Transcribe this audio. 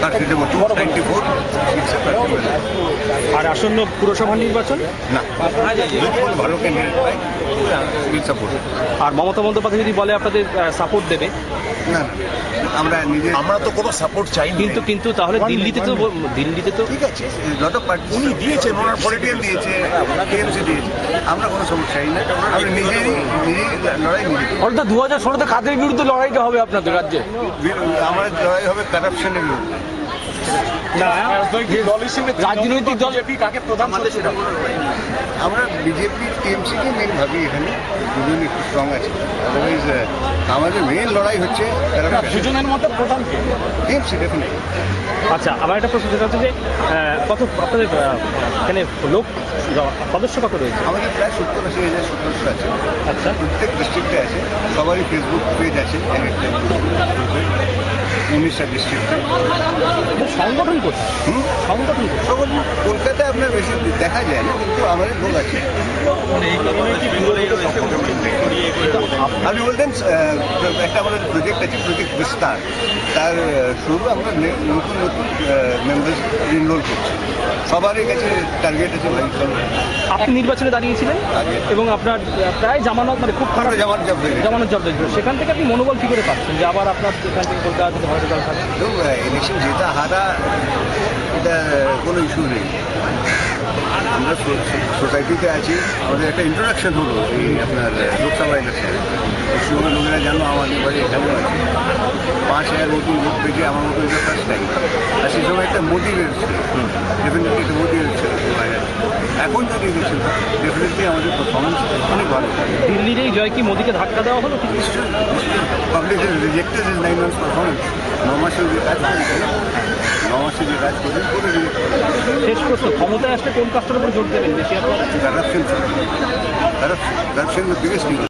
প্রার্থীদের মধ্যে 94 সিটসে প্রার্থী হয়ে যায়। আর আসন্ন পুরসভা নির্বাচন না, যদি কোনো ভালো ক্যান্ডিডেট পায় উইল সাপোর্ট। আর মমতা বন্দ্যোপাধ্যায় যদি বলে আপনাদের সাপোর্ট দেবে, না না, আমরা তো কোনো সাপোর্ট চাই কিন্তু তাহলে দিল্লিতে তো ঠিক আছে, লট অফ পার্টি উনি দিয়েছেন, ওনার পলিটিক্যাল দিয়েছে, টিএমসি দিয়েছে, আমরা কোনো সাপোর্ট চাই না। আমরা নিজেই লড়াই নিজে, অর্থাৎ 2016-তে কাদের বিরুদ্ধে লড়াইটা হবে আপনাদের রাজ্যে? আমার লড়াই হবে কারাপশনের বিরুদ্ধে। রাজনৈতিক দল কাকে প্রধান? আমরা বিজেপি টিএমসিকে মেন ভাবি, এখানে দুজন একটু স্ট্রং আছে, আদারওয়াইজ আমাদের মেন লড়াই হচ্ছে দুজনের মধ্যে প্রধান টিএমসি ডেফিনেটলি। আচ্ছা, আমার একটা প্রশ্ন যেটা হচ্ছে যে কত আপনাদের এখানে লোক সদস্য কত রয়েছে? আমাদের প্রায় 70-80,000 সদস্য আছে। আচ্ছা, প্রত্যেক ডিস্ট্রিক্টে আছে, সবারই ফেসবুক পেজ আছে, 19টা ডিস্ট্রিক্টে। সংগঠন করছে সংগঠন সকল কলকাতায় আপনার বেশি দেখা যায় না, কিন্তু আমাদের লোক আছে। আপনি বলতেন একটা আমাদের প্রজেক্ট আছে, প্রজেক্ট বিস্তার, তার শুরু আমরা নতুন নতুন মেম্বার্স এনরোল করছি। সবারই কাছে টার্গেট আছে ভাই। আপনি নির্বাচনে দাঁড়িয়েছিলেন এবং আপনার প্রায় জামানত, মানে খুব খারাপ জামানত জব্দ হয়েছিল, সেখান থেকে আপনি মনোবল কী করে পাচ্ছেন যে আবার আপনার এখান থেকে কলকাতা থেকে ভারতের দল থাকে? ইলেকশন জেতা হারা এটা কোনো ইস্যু নেই। আমরা সোসাইটিতে আছি, আমাদের একটা ইন্ট্রোডাকশন হলো এই আপনার লোকসভা ইলেকশনে। পশ্চিমবঙ্গের লোকেরা জানো আমাদের বাড়ি এখানেও আছে, 5,000 নতুন লোক পেয়েছে, আমার মতো এটা ফার্স্ট টাইম। আর সেই সময় একটা মোটিভেট ছিল, ডেফিনেটলি একটা মোটিভেট ছিল। এখন যদি ইলেকশন ডেফিনেটলি আমাদের পারফরমেন্স অনেক ভালো। দিল্লির এই জয় কি মোদীকে ধাক্কা দেওয়া হলো? Public rejected is 9 months performance. 9 মাসে যে কাজ করেছে, 9 মাসে যে কাজ করে শেষ প্রশ্ন, ক্ষমতায় আসলে কোন কাজটার উপর জোর দেবেন বেশি আপনারা? corruption, corruption is the biggest issue.